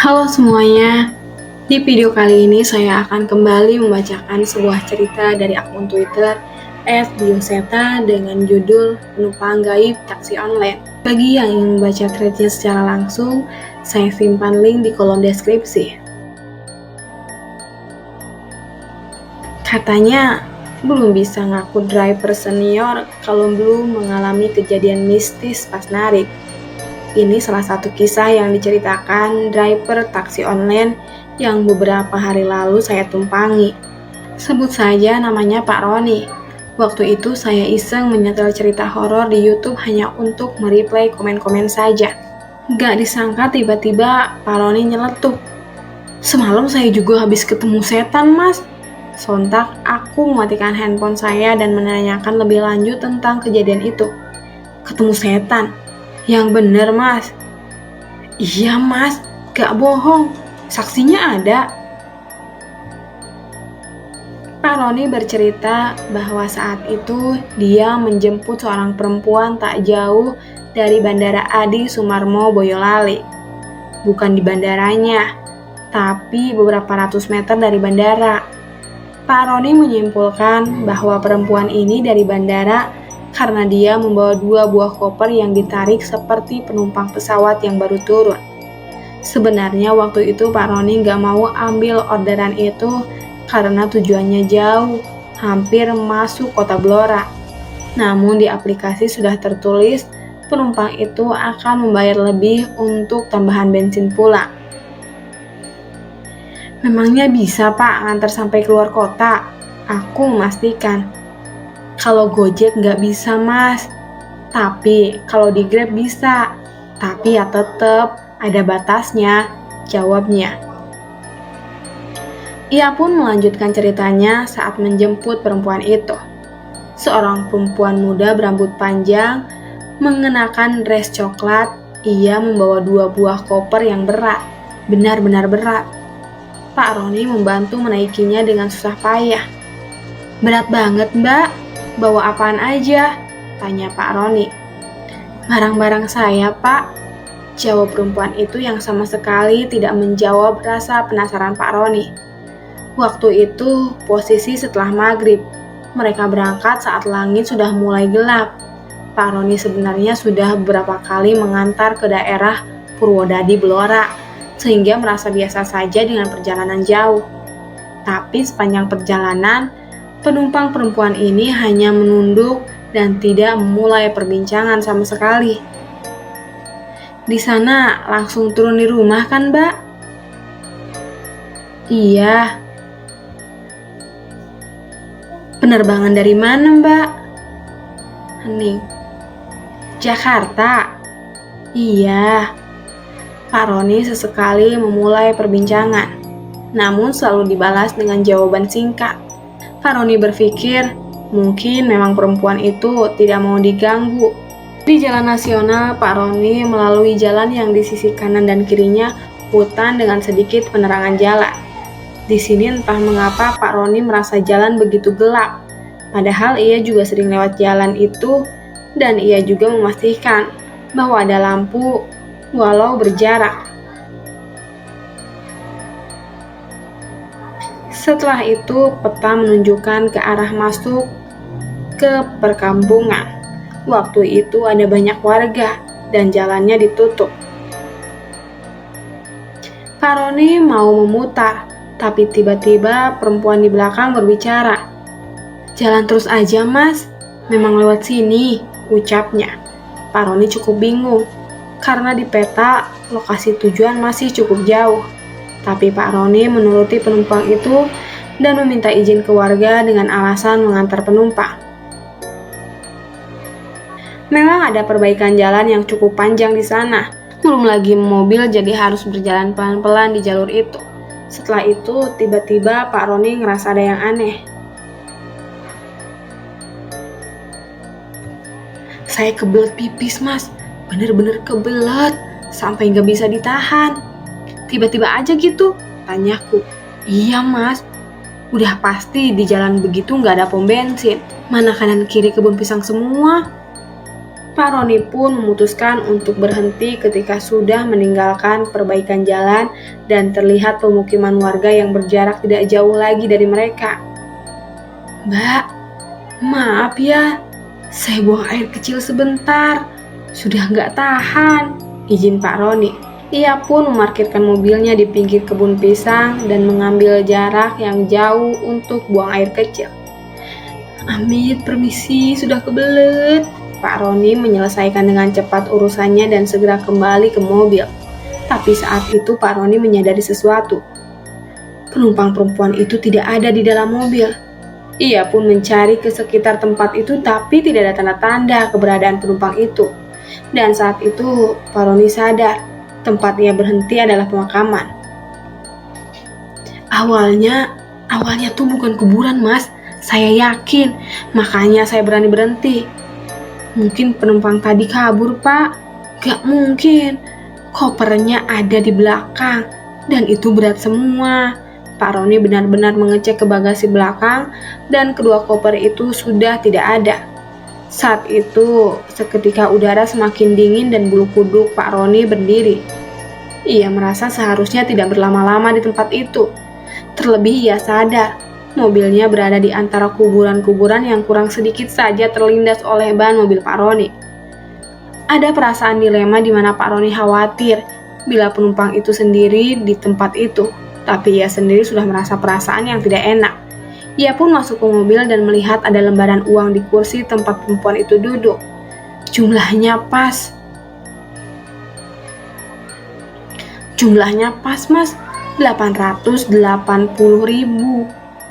Halo semuanya, di video kali ini saya akan kembali membacakan sebuah cerita dari akun Twitter @bioseta dengan judul Penumpang Gaib Taksi Online. Bagi yang ingin membaca threadnya secara langsung, saya simpan link di kolom deskripsi. Katanya, belum bisa ngaku driver senior kalau belum mengalami kejadian mistis pas narik. Ini salah satu kisah yang diceritakan driver taksi online yang beberapa hari lalu saya tumpangi. Sebut saja namanya Pak Roni. Waktu itu saya iseng menyetel cerita horor di YouTube hanya untuk mereplay komen-komen saja. Gak disangka tiba-tiba Pak Roni nyeletuk. "Semalam saya juga habis ketemu setan, Mas." Sontak aku mematikan handphone saya dan menanyakan lebih lanjut tentang kejadian itu. "Ketemu setan? Yang bener, Mas." "Iya, Mas, gak bohong. Saksinya ada." Pak Roni bercerita bahwa saat itu dia menjemput seorang perempuan tak jauh dari Bandara Adi Sumarmo Boyolali. Bukan di bandaranya, tapi beberapa ratus meter dari bandara. Pak Roni menyimpulkan bahwa perempuan ini dari bandara karena dia membawa 2 buah koper yang ditarik seperti penumpang pesawat yang baru turun. Sebenarnya waktu itu Pak Roni gak mau ambil orderan itu karena tujuannya jauh, hampir masuk kota Blora. Namun di aplikasi sudah tertulis penumpang itu akan membayar lebih untuk tambahan bensin pulang. "Memangnya bisa, Pak, ngantar sampai keluar kota?" Aku memastikan. "Kalau Gojek nggak bisa, Mas. Tapi kalau di Grab bisa. Tapi ya tetap ada batasnya," jawabnya. Ia pun melanjutkan ceritanya saat menjemput perempuan itu. Seorang perempuan muda berambut panjang, mengenakan dress coklat. Ia membawa 2 buah koper yang berat, benar-benar berat. Pak Roni membantu menaikinya dengan susah payah. "Berat banget, Mbak. Bawa apaan aja?" tanya Pak Roni. "Barang-barang saya, Pak," jawab perempuan itu yang sama sekali tidak menjawab rasa penasaran Pak Roni. Waktu itu posisi setelah maghrib. Mereka berangkat saat langit sudah mulai gelap. Pak Roni sebenarnya sudah beberapa kali mengantar ke daerah Purwodadi Blora, sehingga merasa biasa saja dengan perjalanan jauh. Tapi sepanjang perjalanan, penumpang perempuan ini hanya menunduk dan tidak memulai perbincangan sama sekali. "Di sana langsung turun di rumah kan, Mbak?" "Iya." "Penerbangan dari mana, Mbak?" Hening. "Jakarta." "Iya." Pak Roni sesekali memulai perbincangan, namun selalu dibalas dengan jawaban singkat. Pak Roni berpikir, mungkin memang perempuan itu tidak mau diganggu. Di jalan nasional, Pak Roni melalui jalan yang di sisi kanan dan kirinya hutan dengan sedikit penerangan jalan. Di sini entah mengapa Pak Roni merasa jalan begitu gelap, padahal ia juga sering lewat jalan itu dan ia juga memastikan bahwa ada lampu walau berjarak. Setelah itu, peta menunjukkan ke arah masuk ke perkampungan. Waktu itu ada banyak warga dan jalannya ditutup. Pak Roni mau memutar, tapi tiba-tiba perempuan di belakang berbicara. "Jalan terus aja, Mas. Memang lewat sini," ucapnya. Pak Roni cukup bingung, karena di peta lokasi tujuan masih cukup jauh. Tapi Pak Roni menuruti penumpang itu dan meminta izin ke warga dengan alasan mengantar penumpang. Memang ada perbaikan jalan yang cukup panjang di sana. Belum lagi mobil jadi harus berjalan pelan-pelan di jalur itu. Setelah itu, tiba-tiba Pak Roni ngerasa ada yang aneh. "Saya kebelet pipis, Mas. Bener-bener kebelet, sampai gak bisa ditahan." "Tiba-tiba aja gitu?" tanyaku. "Iya, Mas. Udah pasti di jalan begitu gak ada pom bensin. Mana kanan kiri kebun pisang semua." Pak Roni pun memutuskan untuk berhenti ketika sudah meninggalkan perbaikan jalan dan terlihat pemukiman warga yang berjarak tidak jauh lagi dari mereka. "Mbak, maaf ya, saya buang air kecil sebentar. Sudah nggak tahan," izin Pak Roni. Ia pun memarkirkan mobilnya di pinggir kebun pisang dan mengambil jarak yang jauh untuk buang air kecil. "Amit, permisi, sudah kebelet." Pak Roni menyelesaikan dengan cepat urusannya dan segera kembali ke mobil. Tapi saat itu Pak Roni menyadari sesuatu. Penumpang perempuan itu tidak ada di dalam mobil. Ia pun mencari ke sekitar tempat itu tapi tidak ada tanda-tanda keberadaan penumpang itu. Dan saat itu Pak Roni sadar tempat ia berhenti adalah pemakaman. Awalnya tuh bukan kuburan, Mas. Saya yakin, makanya saya berani berhenti. Mungkin penumpang tadi kabur, Pak. Gak mungkin. Kopernya ada di belakang, dan itu berat semua. Pak Roni benar-benar mengecek ke bagasi belakang, dan kedua koper itu sudah tidak ada. Saat itu, seketika udara semakin dingin dan bulu kuduk Pak Roni berdiri. Ia merasa seharusnya tidak berlama-lama di tempat itu. Terlebih ia sadar mobilnya berada di antara kuburan-kuburan yang kurang sedikit saja terlindas oleh ban mobil Pak Roni. Ada perasaan dilema di mana Pak Roni khawatir bila penumpang itu sendiri di tempat itu, tapi ia sendiri sudah merasa perasaan yang tidak enak. Ia pun masuk ke mobil dan melihat ada lembaran uang di kursi tempat perempuan itu duduk. Jumlahnya pas. Jumlahnya pas, Mas. 880.000.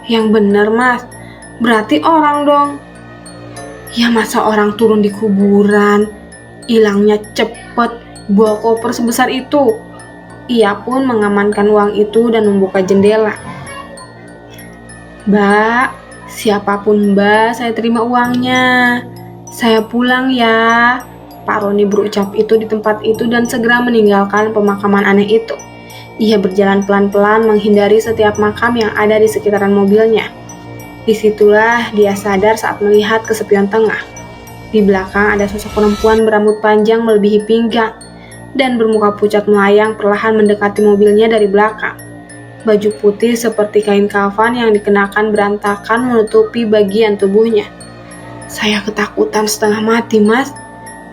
Yang bener, Mas. Berarti orang dong. Ya masa orang turun di kuburan, hilangnya cepet, bawa koper sebesar itu. Ia pun mengamankan uang itu dan membuka jendela. "Mbak, siapapun Mbak, saya terima uangnya. Saya pulang ya." Pak Roni berucap itu di tempat itu dan segera meninggalkan pemakaman aneh itu. Ia berjalan pelan-pelan menghindari setiap makam yang ada di sekitaran mobilnya. Disitulah dia sadar saat melihat kesepian tengah. Di belakang ada sosok perempuan berambut panjang melebihi pinggang dan bermuka pucat melayang perlahan mendekati mobilnya dari belakang. Baju putih seperti kain kafan yang dikenakan berantakan menutupi bagian tubuhnya. "Saya ketakutan setengah mati, Mas.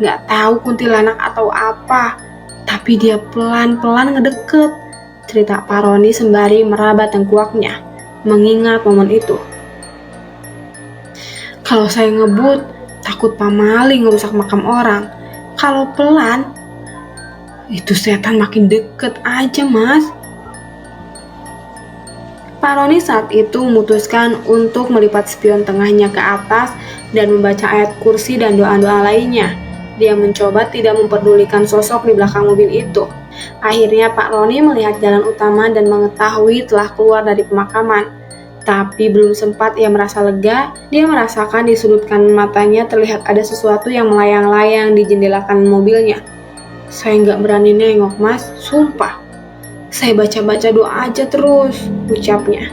Gak tahu kuntilanak atau apa, tapi dia pelan-pelan ngedeket," cerita Pak Roni sembari meraba tengkuaknya, mengingat momen itu. "Kalau saya ngebut, takut pamaling ngerusak makam orang. Kalau pelan, itu setan makin deket aja, Mas." Pak Roni saat itu memutuskan untuk melipat spion tengahnya ke atas dan membaca ayat kursi dan doa-doa lainnya. Dia mencoba tidak memperdulikan sosok di belakang mobil itu. Akhirnya Pak Roni melihat jalan utama dan mengetahui telah keluar dari pemakaman. Tapi belum sempat ia merasa lega, dia merasakan di sudut kanan matanya terlihat ada sesuatu yang melayang-layang di jendela kanan mobilnya. "Saya nggak berani nengok, Mas, sumpah. Saya baca-baca doa aja terus," ucapnya.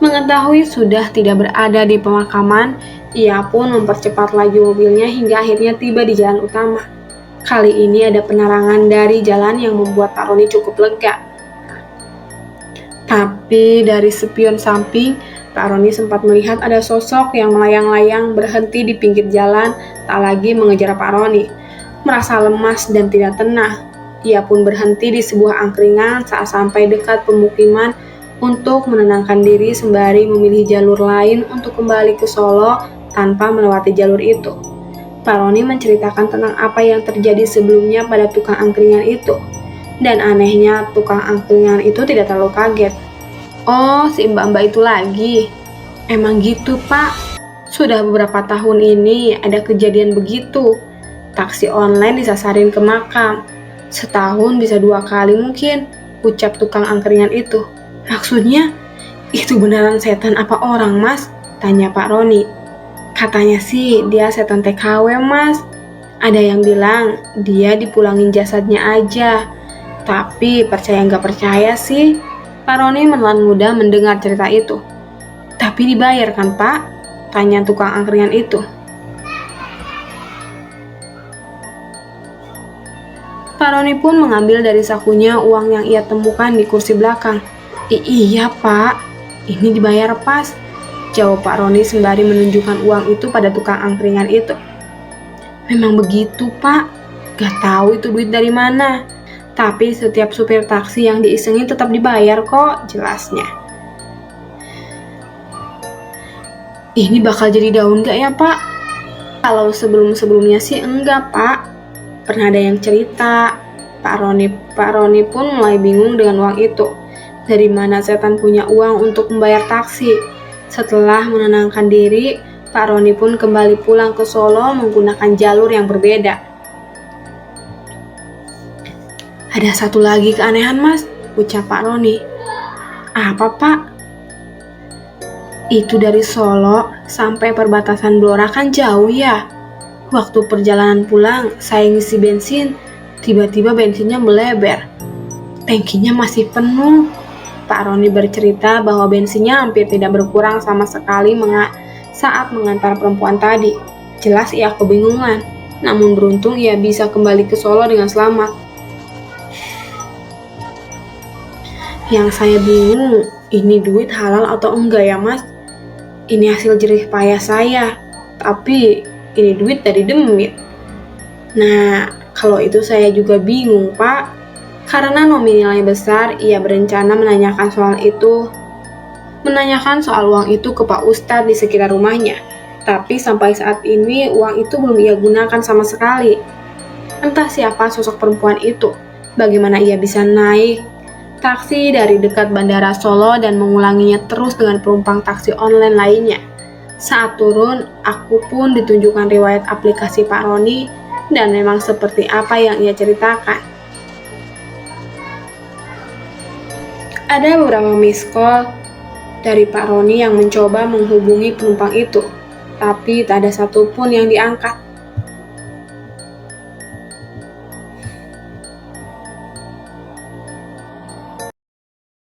Mengetahui sudah tidak berada di pemakaman, ia pun mempercepat laju mobilnya hingga akhirnya tiba di jalan utama. Kali ini ada penerangan dari jalan yang membuat Pak Roni cukup lega. Tapi dari spion samping, Pak Roni sempat melihat ada sosok yang melayang-layang berhenti di pinggir jalan, tak lagi mengejar Pak Roni. Merasa lemas dan tidak tenang, ia pun berhenti di sebuah angkringan saat sampai dekat pemukiman untuk menenangkan diri sembari memilih jalur lain untuk kembali ke Solo tanpa melewati jalur itu. Pak Roni menceritakan tentang apa yang terjadi sebelumnya pada tukang angkringan itu. Dan anehnya tukang angkringan itu tidak terlalu kaget. "Oh, si mbak-mbak itu lagi." "Emang gitu, Pak. Sudah beberapa tahun ini ada kejadian begitu. Taksi online disasarin ke makam. Setahun bisa 2 kali mungkin," ucap tukang angkringan itu. "Maksudnya, itu beneran setan apa orang, Mas?" tanya Pak Roni. "Katanya sih dia setan TKW, Mas. Ada yang bilang dia dipulangin jasadnya aja. Tapi percaya nggak percaya sih." Pak Roni menelan mudah mendengar cerita itu. "Tapi dibayar kan, Pak?" tanya tukang angkringan itu. Pak Roni pun mengambil dari sakunya uang yang ia temukan di kursi belakang. Iya Pak, ini dibayar pas, jawab Pak Roni sembari menunjukkan uang itu pada tukang angkringan itu. Memang begitu Pak, gak tahu itu duit dari mana. Tapi setiap supir taksi yang diisengin tetap dibayar kok, jelasnya. Ini bakal jadi daun gak ya Pak? Kalau sebelum-sebelumnya sih enggak Pak. Pernah ada yang cerita, Pak Roni pun mulai bingung dengan uang itu. Dari mana setan punya uang untuk membayar taksi? Setelah menenangkan diri, Pak Roni pun kembali pulang ke Solo menggunakan jalur yang berbeda. Ada satu lagi keanehan Mas, ucap Pak Roni. Apa Pak? Itu dari Solo sampai perbatasan Blora kan jauh ya. Waktu perjalanan pulang, saya ngisi bensin, tiba-tiba bensinnya meleber. Tangkinya masih penuh. Pak Roni bercerita bahwa bensinnya hampir tidak berkurang sama sekali saat mengantar perempuan tadi. Jelas ia kebingungan, namun beruntung ia bisa kembali ke Solo dengan selamat. Yang saya bingung, ini duit halal atau enggak ya Mas? Ini hasil jerih payah saya, tapi ini duit dari demit. Nah, kalau itu saya juga bingung Pak. Karena nominalnya besar, ia berencana menanyakan soal uang itu ke Pak Ustadz di sekitar rumahnya. Tapi sampai saat ini uang itu belum ia gunakan sama sekali. Entah siapa sosok perempuan itu, bagaimana ia bisa naik taksi dari dekat Bandara Solo dan mengulanginya terus dengan penumpang taksi online lainnya. Saat turun, aku pun ditunjukkan riwayat aplikasi Pak Roni dan memang seperti apa yang ia ceritakan. Ada beberapa miss call dari Pak Roni yang mencoba menghubungi penumpang itu, tapi tak ada satupun yang diangkat.